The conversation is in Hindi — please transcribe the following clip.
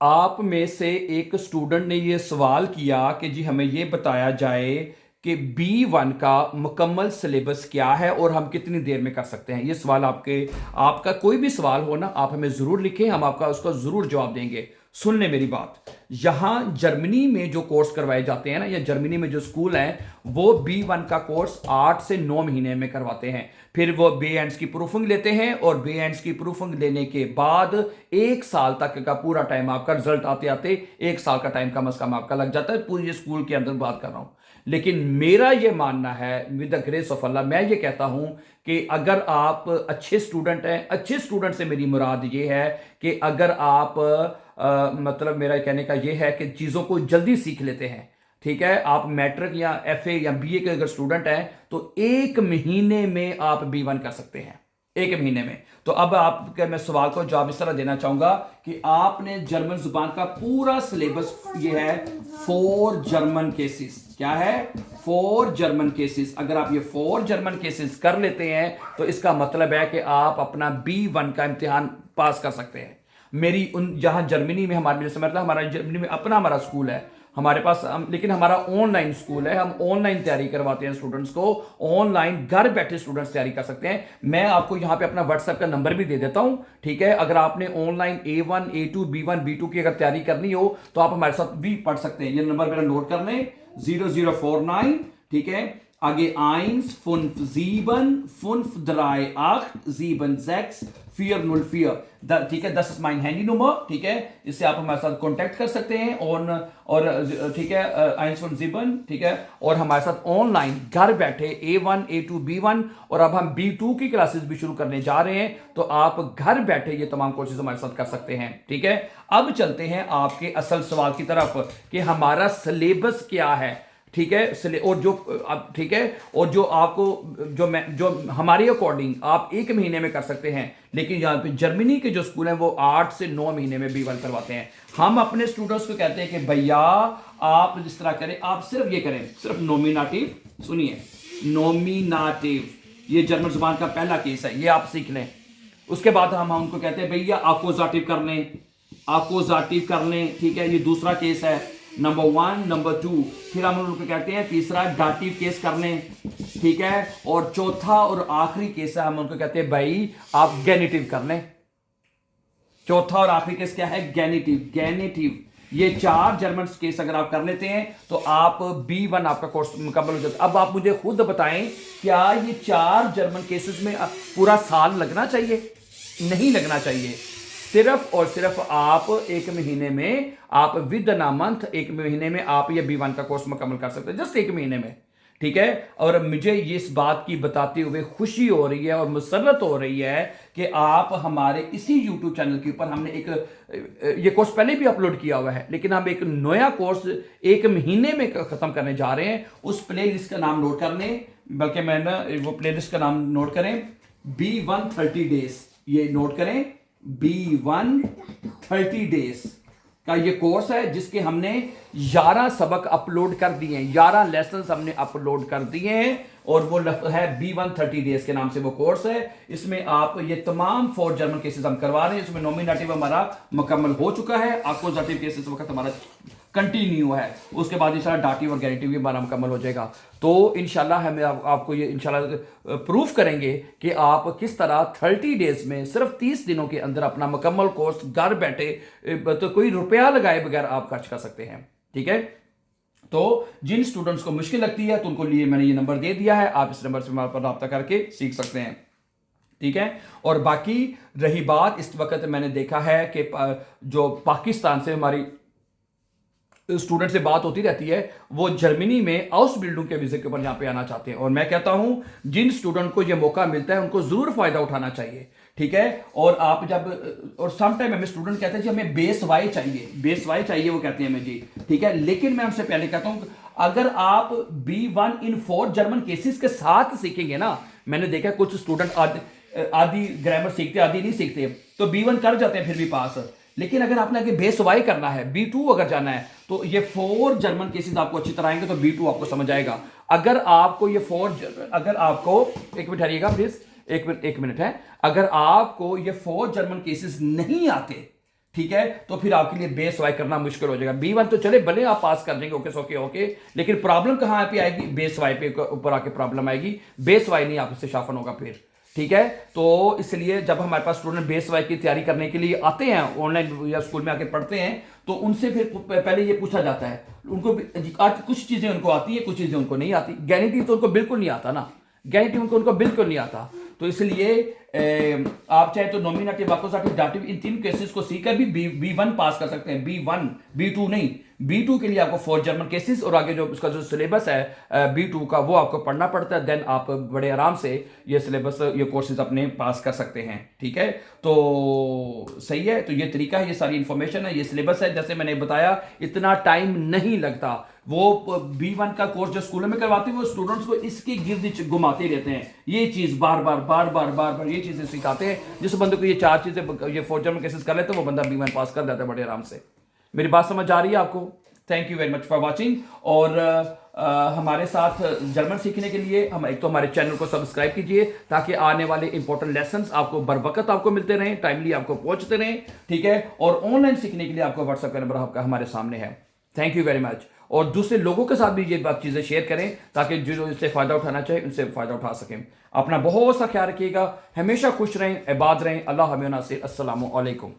आप में से एक स्टूडेंट ने ये सवाल किया कि जी हमें ये बताया जाए कि B1 का मुकम्मल सिलेबस क्या है और हम कितनी देर में कर सकते हैं। ये सवाल आपका कोई भी सवाल हो ना, आप हमें ज़रूर लिखें, हम आपका उसका ज़रूर जवाब देंगे। सुन ले मेरी बात, यहाँ जर्मनी में जो कोर्स करवाए जाते हैं ना, या जर्मनी में जो स्कूल हैं, वो B1 का कोर्स 8 से 9 महीने में करवाते हैं। फिर वो B.Eds की प्रूफिंग लेते हैं और B.Eds की प्रूफिंग लेने के बाद 1 साल तक का पूरा टाइम आपका, रिजल्ट आते आते 1 साल का टाइम कम से कम आपका लग जाता है। पूरी स्कूल के अंदर बात कर रहा हूं। लेकिन मेरा ये मानना है, विद द ग्रेस ऑफ अल्लाह, मैं ये कहता हूं कि अगर आप अच्छे स्टूडेंट हैं, अच्छे स्टूडेंट से मेरी मुराद ये है कि अगर आप मतलब मेरा कहने का ये है कि चीज़ों को जल्दी सीख लेते हैं, ठीक है। आप मैट्रिक या FA या BA के अगर स्टूडेंट हैं तो 1 महीने में आप B1 कर सकते हैं, 1 महीने में। तो अब आपके मैं सवाल को जवाब इस तरह देना चाहूंगा कि आपने जर्मन जुबान का पूरा सिलेबस, ये है 4 जर्मन केसेस। क्या है? 4 जर्मन केसेस। अगर आप ये 4 जर्मन केसेस कर लेते हैं तो इसका मतलब है कि आप अपना B1 का इम्तिहान पास कर सकते हैं। मेरी उन जहां जर्मनी में हमारे समझ हमारा जर्मनी में अपना हमारा स्कूल है हमारे पास, लेकिन हमारा ऑनलाइन स्कूल है। हम ऑनलाइन तैयारी करवाते हैं स्टूडेंट्स को, ऑनलाइन घर बैठे स्टूडेंट्स तैयारी कर सकते हैं। मैं आपको यहां पे अपना व्हाट्सएप का नंबर भी दे देता हूं, ठीक है। अगर आपने online A1 A2 B1 B2 की अगर तैयारी करनी हो तो आप हमारे साथ भी पढ़ सकते हैं। ये नंबर मेरा नोट कर लें, 0049, ठीक है। आगे 1 5 7 5 3 8 7 6 4 0 4, ठीक है। 10 mein Handynummer, ठीक है। इससे आप हमारे साथ कांटेक्ट कर सकते हैं और ठीक है 1 5 7, ठीक है। और हमारे साथ ऑनलाइन घर बैठे A1 A2 B1 और अब हम B2 की क्लासेस भी शुरू करने जा रहे हैं, तो आप घर बैठे ये तमाम कोर्सेज हमारे साथ कर सकते हैं, ठीक है। अब चलते हैं आपके असल सवाल की तरफ कि हमारा सिलेबस क्या है, ठीक है। और जो अब ठीक है, और जो आपको जो हमारे अकॉर्डिंग आप 1 महीने में कर सकते हैं, लेकिन यहाँ पे जर्मनी के जो स्कूल हैं वो 8 से 9 महीने में B1 करवाते हैं। हम अपने स्टूडेंट्स को कहते हैं कि भैया आप जिस तरह करें, आप सिर्फ ये करें, सिर्फ नॉमिनेटिव, सुनिए, नॉमिनेटिव, ये जर्मन जुबान का पहला केस है, ये आप सीख लें। उसके बाद हम उनको कहते हैं भैया आकोजाटिव कर लें, आकोजाटिव कर लें, ठीक है। ये दूसरा केस है, नंबर 1 नंबर 2। फिर हम उनको कहते हैं तीसरा डाटिव केस करने, ठीक है। और चौथा और आखिरी केस है, हम उनको कहते हैं भाई आप गैनिटिव कर लें। चौथा और आखिरी केस क्या है? गैनिटिव, गैनिटिव। ये 4 जर्मन केस अगर आप कर लेते हैं तो आप B1 आपका कोर्स मुकम्मल हो जाता है। अब आप मुझे खुद बताएं, क्या ये 4 जर्मन केसेस में पूरा साल लगना चाहिए? नहीं लगना चाहिए। सिर्फ और सिर्फ आप 1 महीने में, आप विद इन अ मंथ, 1 महीने में आप ये B1 का कोर्स मुकम्मल कर सकते हैं, जस्ट 1 महीने में, ठीक है। और मुझे इस बात की बताते हुए खुशी हो रही है और मुसर्रत हो रही है कि आप हमारे इसी YouTube चैनल के ऊपर, हमने एक ये कोर्स पहले भी अपलोड किया हुआ है, लेकिन हम एक नया कोर्स 1 महीने में खत्म करने जा रहे हैं। उस प्ले लिस्ट का नाम नोट करने, बल्कि मैं ना वो प्ले लिस्ट का नाम नोट करें, B1 30 डेज, ये नोट करें, B1 30 डेज का ये कोर्स है जिसके हमने 11 सबक अपलोड कर दिए हैं, 11 लेसन हमने अपलोड कर दिए हैं, और वो है B1 30 डेज के नाम से वो कोर्स है। इसमें आप ये तमाम 4 जर्मन केसेस हम करवा रहे हैं। इसमें नॉमिनेटिव हमारा मुकम्मल हो चुका है, आकोजाटिव केसेस वक्त हमारा कंटिन्यू है, उसके बाद इंशाल्लाह डाटिव और गैरेटिव भी हमारा मुकम्मल हो जाएगा। तो इंशाल्लाह हम आपको ये इंशाल्लाह प्रूफ करेंगे कि आप किस तरह 30 डेज में, सिर्फ 30 दिनों के अंदर अपना मुकम्मल कोर्स घर बैठे, तो कोई रुपया लगाए बगैर आप खर्च कर सकते हैं, ठीक है। तो जिन स्टूडेंट्स को मुश्किल लगती है तो उनको लिए मैंने ये नंबर दे दिया है, आप इस नंबर से हमारे पर रब्ता करके सीख सकते हैं, ठीक है। और बाकी रही बात, इस वक्त मैंने देखा है कि जो पाकिस्तान से हमारी स्टूडेंट से बात होती रहती है, वो जर्मनी में आउसबिल्डिंग के वीजे के ऊपर यहां पे आना चाहते हैं। और मैं कहता हूं जिन स्टूडेंट को ये मौका मिलता है उनको जरूर फायदा उठाना चाहिए, ठीक है। और आप जब, और सम टाइम हमें स्टूडेंट कहते हैं जी हमें बेस वाई चाहिए, बेस वाई चाहिए, वो कहते हैं हमें जी, ठीक है। लेकिन मैं उनसे पहले कहता हूं अगर आप B1 इन 4 जर्मन केसेस के साथ सीखेंगे ना, मैंने देखा कुछ स्टूडेंट आधी ग्रामर सीखते आधी नहीं सीखते, तो B1 कर जाते हैं फिर भी पास। लेकिन अगर आपने आगे बेस वाई करना है, B2 अगर जाना है, तो ये 4 जर्मन केसेस आपको अच्छी तरह आएंगे तो B2 आपको समझ आएगा। अगर आपको ये 4, अगर आपको, एक मिनट ठहरिएगा प्लीज, एक मिनट है, अगर आपको ये 4 जर्मन केसेस नहीं आते, ठीक है, तो फिर आपके लिए बेस वाई करना मुश्किल हो जाएगा। B1 तो चले भले आप पास कर देंगे, ओके ओके ओके, लेकिन प्रॉब्लम कहां पे आएगी? बेस वाई पे ऊपर आके प्रॉब्लम आएगी, बेस वाई नहीं आपसे शाफन होगा फिर। ठीक है, तो इसलिए जब हमारे पास स्टूडेंट बेस वाई की तैयारी करने के लिए आते हैं, ऑनलाइन या स्कूल में आके पढ़ते हैं, तो उनसे फिर पहले ये पूछा जाता है, उनको आज कुछ चीजें उनको आती है, कुछ चीजें उनको नहीं आती। गैरेंटी तो उनको बिल्कुल नहीं आता ना, गैरेंटी उनको बिल्कुल नहीं आता। तो इसलिए आप चाहे तो नॉमिनेटिव, अक्यूजेटिव, दाटिव, इन तीन केसेस को सीकर भी B1 पास कर सकते हैं। B1, B2 नहीं, B2 के लिए आपको 4 जर्मन केसेस और आगे जो उसका जो सिलेबस है B2 का, वो आपको पढ़ना पड़ता है। देन आप बड़े आराम से ये सिलेबस, ये कोर्सेज अपने पास कर सकते हैं। ठीक है, तो सही है। तो ये तरीका है, ये सारी इंफॉर्मेशन है, ये सिलेबस है। जैसे मैंने बताया, इतना टाइम नहीं लगता। वो B1 का कोर्स जो स्कूलों में करवाते हैं, वो स्टूडेंट्स को इसके गिर्द घुमाते रहते हैं, ये चीज बार बार ये चीजें सिखाते हैं। जिस बंदे को ये 4 चीजें, ये 4 जर्मन केसेस कर लेते हैं, वो बंदा B1 पास कर जाता है बड़े आराम से। मेरी बात समझ आ रही है आपको? Thank you very much for watching. और हमारे साथ जर्मन सीखने के लिए हम एक तो हमारे चैनल को सब्सक्राइब कीजिए, ताकि आने वाले इंपॉर्टेंट लेसन्स आपको बर वक्त आपको मिलते रहें, टाइमली आपको पहुंचते रहें। ठीक है, और ऑनलाइन सीखने के लिए आपको व्हाट्सएप का नंबर आपका हमारे सामने है। Thank you very much. और दूसरे लोगों के साथ भी ये बात चीजें शेयर करें, ताकि जो इससे फायदा उठाना चाहे उनसे फायदा उठा सकें। अपना बहुत सा ख्याल रखिएगा, हमेशा खुश रहें, इबाद रहें। अल्लाह हमें नासिर। अस्सलामु अलैकुम।